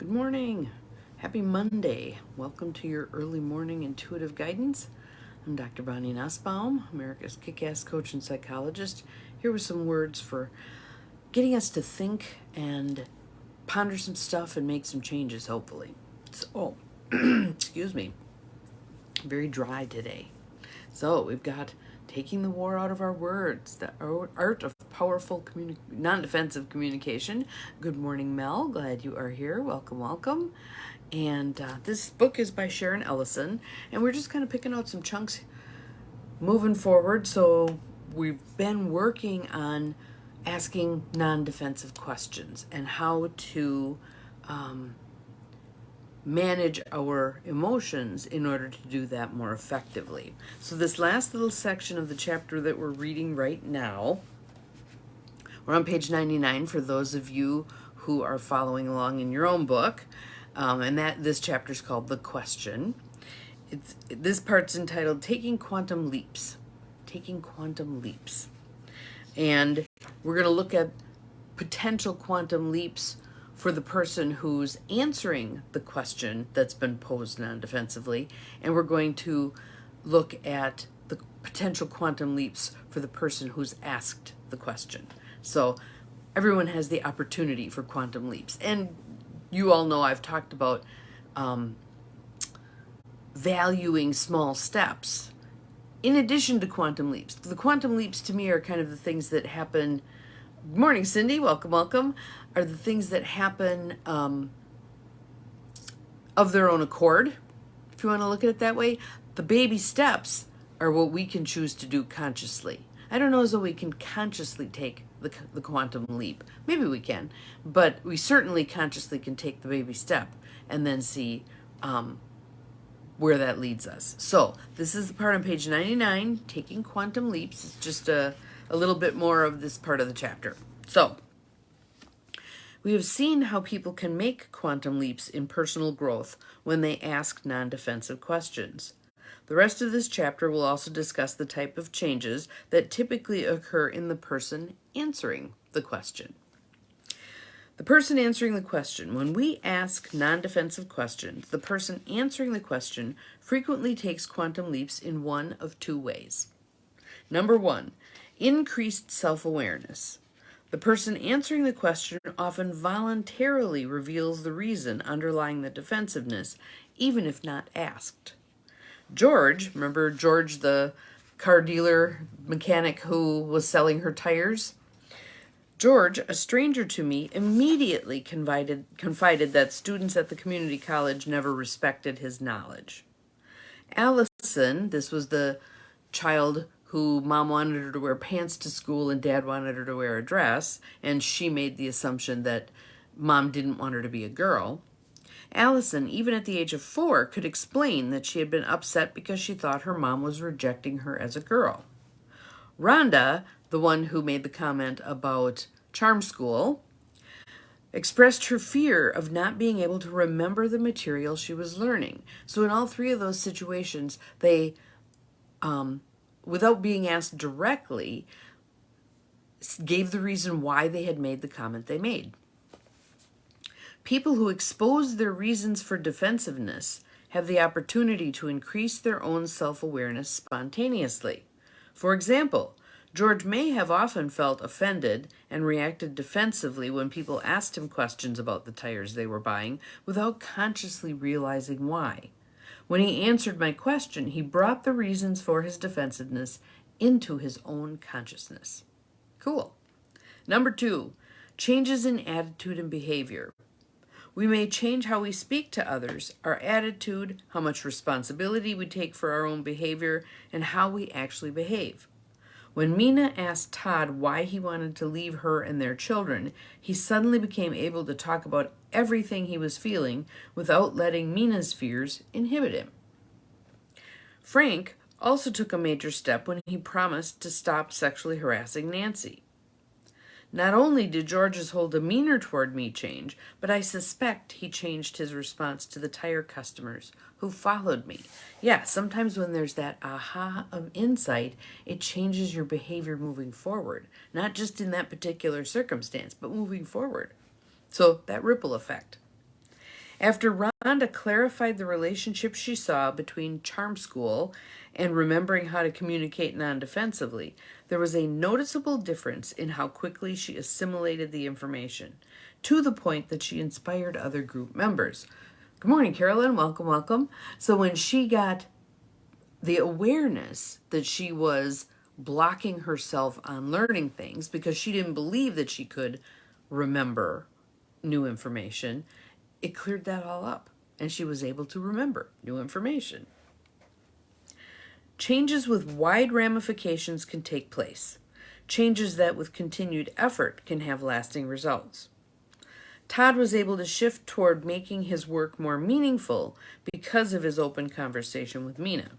Good morning. Happy Monday. Welcome to your early morning intuitive guidance. I'm Dr. Bonnie Nussbaum, America's kick-ass coach and psychologist, here with some words for getting us to think and ponder some stuff and make some changes, hopefully. So, excuse me, very dry today. So we've got taking the war out of our words, the art of powerful non-defensive communication. Good morning, Mel. Glad you are here. Welcome, welcome. And this book is by Sharon Ellison, and we're just kind of picking out some chunks moving forward. So we've been working on asking non-defensive questions and how to manage our emotions in order to do that more effectively. So this last little section of the chapter that we're reading right now, we're on page 99 for those of you who are following along in your own book, and this chapter is called The Question. This part's entitled Taking Quantum Leaps. Taking Quantum Leaps. And we're going to look at potential quantum leaps for the person who's answering the question that's been posed non-defensively, and we're going to look at the potential quantum leaps for the person who's asked the question. So everyone has the opportunity for quantum leaps. And you all know I've talked about valuing small steps in addition to quantum leaps. The quantum leaps to me are kind of the things that happen. Good morning, Cindy. Welcome, welcome. Are the things that happen of their own accord, if you want to look at it that way. The baby steps are what we can choose to do consciously. I don't know as though we can consciously take the quantum leap. Maybe we can, but we certainly consciously can take the baby step and then see where that leads us. So this is the part on page 99, Taking Quantum Leaps. It's just a little bit more of this part of the chapter. So we have seen how people can make quantum leaps in personal growth when they ask non-defensive questions. The rest of this chapter will also discuss the type of changes that typically occur in the person answering the question. The person answering the question. When we ask non-defensive questions, the person answering the question frequently takes quantum leaps in one of two ways. Number one, increased self-awareness. The person answering the question often voluntarily reveals the reason underlying the defensiveness, even if not asked. George, remember George, the car dealer mechanic who was selling her tires? George, a stranger to me, immediately confided that students at the community college never respected his knowledge. Allison, this was the child who mom wanted her to wear pants to school and dad wanted her to wear a dress, and she made the assumption that mom didn't want her to be a girl. Allison, even at the age of 4, could explain that she had been upset because she thought her mom was rejecting her as a girl. Rhonda, the one who made the comment about charm school, expressed her fear of not being able to remember the material she was learning. So in all three of those situations, they without being asked directly, gave the reason why they had made the comment they made. People who expose their reasons for defensiveness have the opportunity to increase their own self-awareness spontaneously. For example, George may have often felt offended and reacted defensively when people asked him questions about the tires they were buying without consciously realizing why. When he answered my question, he brought the reasons for his defensiveness into his own consciousness. Cool. Number 2, changes in attitude and behavior. We may change how we speak to others, our attitude, how much responsibility we take for our own behavior, and how we actually behave. When Mina asked Todd why he wanted to leave her and their children, he suddenly became able to talk about everything he was feeling without letting Mina's fears inhibit him. Frank also took a major step when he promised to stop sexually harassing Nancy. Not only did George's whole demeanor toward me change, but I suspect he changed his response to the tire customers who followed me. Yeah, sometimes when there's that aha of insight, it changes your behavior moving forward. Not just in that particular circumstance, but moving forward. So that ripple effect. After Rhonda clarified the relationship she saw between charm school and remembering how to communicate non-defensively, there was a noticeable difference in how quickly she assimilated the information, to the point that she inspired other group members. Good morning, Carolyn. Welcome, welcome. So when she got the awareness that she was blocking herself on learning things because she didn't believe that she could remember new information, it cleared that all up, and she was able to remember new information. Changes with wide ramifications can take place. Changes that with continued effort can have lasting results. Todd was able to shift toward making his work more meaningful because of his open conversation with Mina.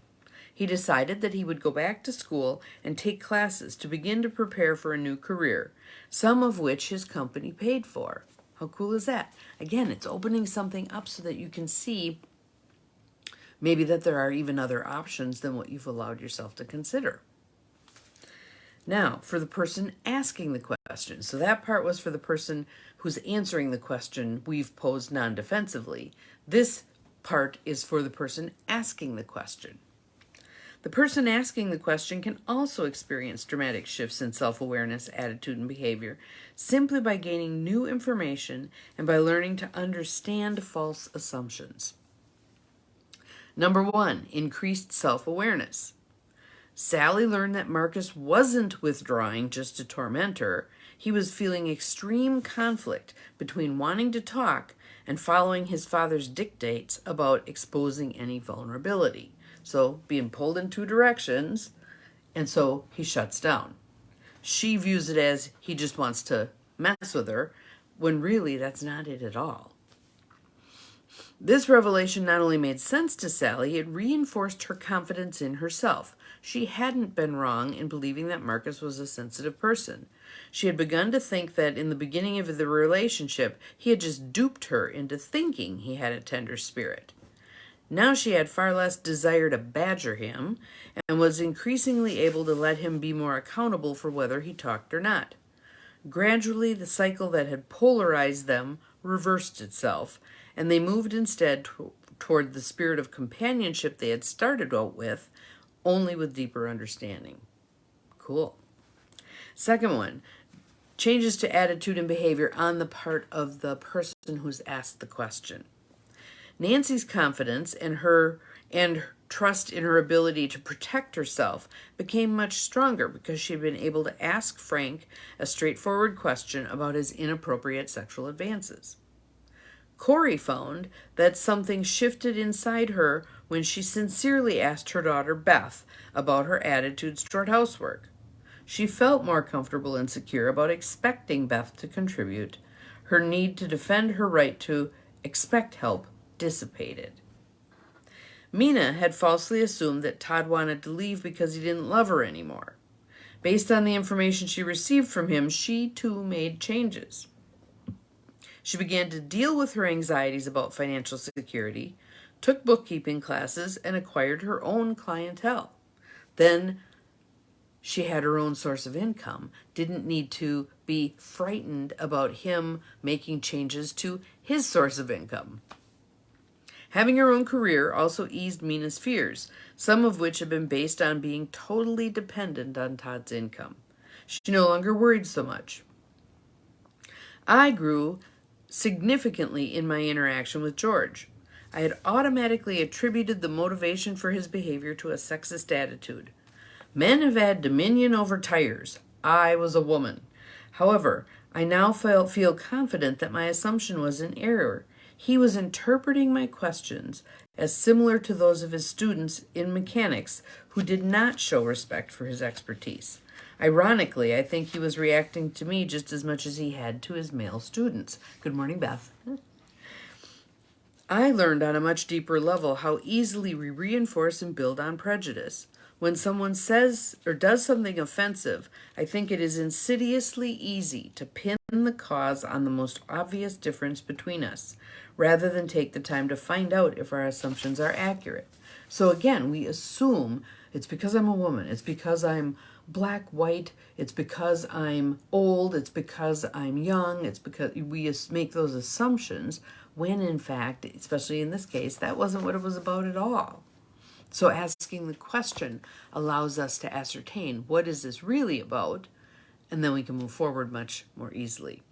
He decided that he would go back to school and take classes to begin to prepare for a new career, some of which his company paid for. How cool is that? Again, it's opening something up so that you can see maybe that there are even other options than what you've allowed yourself to consider. Now, for the person asking the question. So that part was for the person who's answering the question we've posed non-defensively. This part is for the person asking the question. The person asking the question can also experience dramatic shifts in self-awareness, attitude, and behavior simply by gaining new information and by learning to understand false assumptions. Number 1, increased self-awareness. Sally learned that Marcus wasn't withdrawing just to torment her. He was feeling extreme conflict between wanting to talk and following his father's dictates about exposing any vulnerability. So being pulled in two directions, and so he shuts down. She views it as he just wants to mess with her, when really that's not it at all. This revelation not only made sense to Sally, it reinforced her confidence in herself. She hadn't been wrong in believing that Marcus was a sensitive person. She had begun to think that in the beginning of the relationship, he had just duped her into thinking he had a tender spirit. Now she had far less desire to badger him and was increasingly able to let him be more accountable for whether he talked or not. Gradually, the cycle that had polarized them reversed itself, and they moved instead toward the spirit of companionship they had started out with, only with deeper understanding. Cool. Second one, changes to attitude and behavior on the part of the person who's asked the question. Nancy's confidence and trust in her ability to protect herself became much stronger because she had been able to ask Frank a straightforward question about his inappropriate sexual advances. Corey found that something shifted inside her when she sincerely asked her daughter Beth about her attitudes toward housework. She felt more comfortable and secure about expecting Beth to contribute. Her need to defend her right to expect help dissipated. Mina had falsely assumed that Todd wanted to leave because he didn't love her anymore. Based on the information she received from him, she too made changes. She began to deal with her anxieties about financial security, took bookkeeping classes, and acquired her own clientele. Then she had her own source of income, didn't need to be frightened about him making changes to his source of income. Having her own career also eased Mina's fears, some of which had been based on being totally dependent on Todd's income. She no longer worried so much. I grew significantly in my interaction with George. I had automatically attributed the motivation for his behavior to a sexist attitude. Men have had dominion over tires. I was a woman. However, I now feel confident that my assumption was in error. He was interpreting my questions as similar to those of his students in mechanics who did not show respect for his expertise. Ironically, I think he was reacting to me just as much as he had to his male students. Good morning, Beth. I learned on a much deeper level how easily we reinforce and build on prejudice. When someone says or does something offensive, I think it is insidiously easy to pin the cause on the most obvious difference between us, rather than take the time to find out if our assumptions are accurate. So again, we assume it's because I'm a woman, it's because I'm black, white, it's because I'm old, it's because I'm young, it's because we just make those assumptions when in fact, especially in this case, that wasn't what it was about at all. So asking the question allows us to ascertain what is this really about, and then we can move forward much more easily.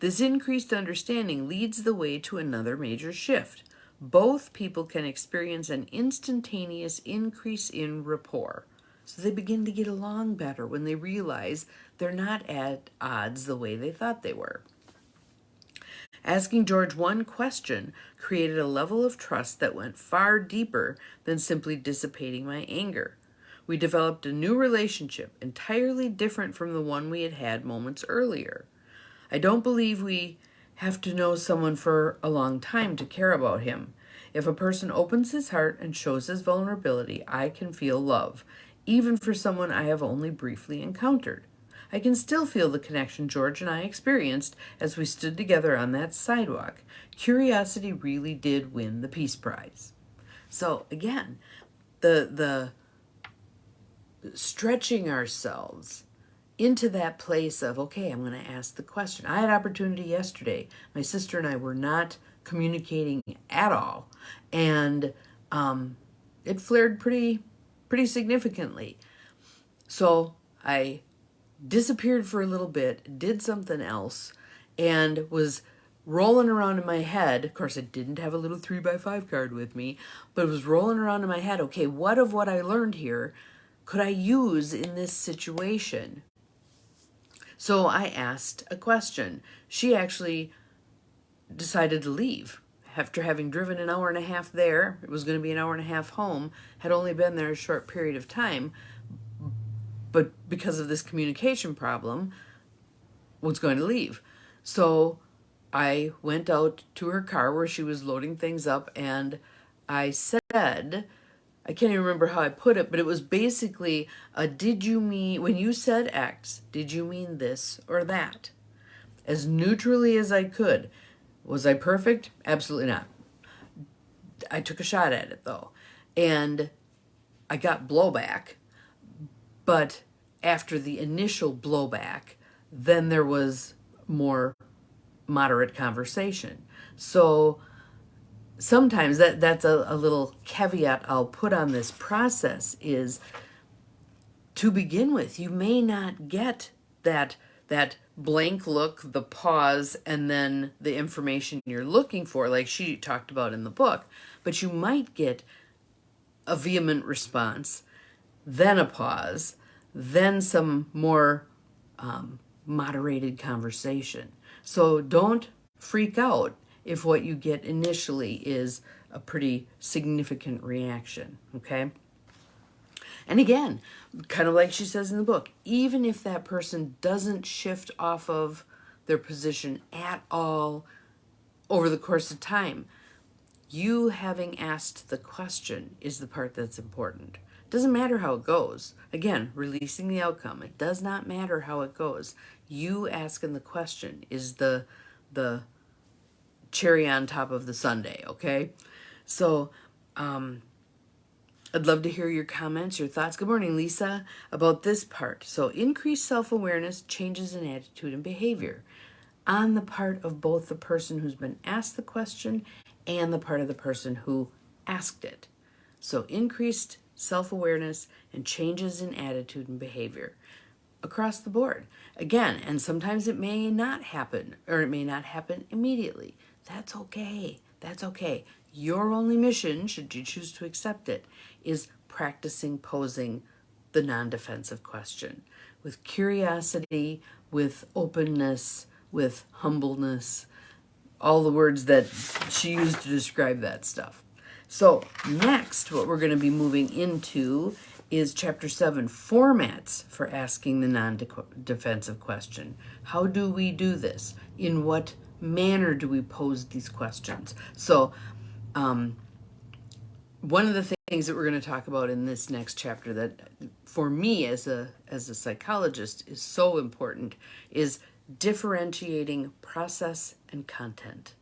This increased understanding leads the way to another major shift. Both people can experience an instantaneous increase in rapport. So they begin to get along better when they realize they're not at odds the way they thought they were. Asking George one question created a level of trust that went far deeper than simply dissipating my anger. We developed a new relationship entirely different from the one we had had moments earlier. I don't believe we have to know someone for a long time to care about him. If a person opens his heart and shows his vulnerability, I can feel love, even for someone I have only briefly encountered. I can still feel the connection George and I experienced as we stood together on that sidewalk. Curiosity really did win the Peace Prize. So again, the stretching ourselves into that place of, okay, I'm going to ask the question. I had opportunity yesterday. My sister and I were not communicating at all, and it flared pretty significantly. So I disappeared for a little bit, did something else, and was rolling around in my head. Of course, I didn't have a little 3x5 card with me, but it was rolling around in my head. Okay, what of what I learned here could I use in this situation? So I asked a question. She actually decided to leave after having driven an hour and a half there. It was going to be an hour and a half home, had only been there a short period of time, but because of this communication problem, was going to leave. So I went out to her car where she was loading things up, and I said, I can't even remember how I put it, but it was basically, did you mean, when you said X, did you mean this or that? As neutrally as I could. Was I perfect? Absolutely not. I took a shot at it though. And I got blowback, but after the initial blowback, then there was more moderate conversation. So sometimes that's a little caveat I'll put on this process is, to begin with, you may not get that blank look, the pause, and then the information you're looking for, like she talked about in the book, but you might get a vehement response, then a pause, then some more moderated conversation. So don't freak out if what you get initially is a pretty significant reaction, okay? And again, kind of like she says in the book, even if that person doesn't shift off of their position at all over the course of time, you having asked the question is the part that's important. It doesn't matter how it goes. Again, releasing the outcome. It does not matter how it goes. You asking the question is the cherry on top of the sundae, okay? So, I'd love to hear your comments, your thoughts. Good morning, Lisa, about this part. So increased self-awareness, changes in attitude and behavior on the part of both the person who's been asked the question and the part of the person who asked it. So increased self-awareness and changes in attitude and behavior across the board. Again, and sometimes it may not happen, or it may not happen immediately. That's okay. That's okay. Your only mission, should you choose to accept it, is practicing posing the non-defensive question with curiosity, with openness, with humbleness, all the words that she used to describe that stuff. So next, what we're going to be moving into is Chapter 7, Formats for Asking the Non-Defensive Question. How do we do this? In what manner do we pose these questions? So one of the things that we're going to talk about in this next chapter that for me as a psychologist is so important is differentiating process and content.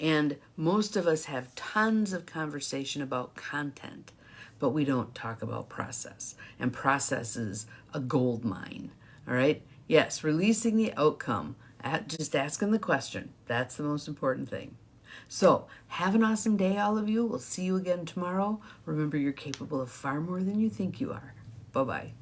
And most of us have tons of conversation about content, but we don't talk about process. And process is a gold mine. All right? Yes, releasing the outcome, just asking the question. That's the most important thing. So, have an awesome day, all of you. We'll see you again tomorrow. Remember, you're capable of far more than you think you are. Bye-bye.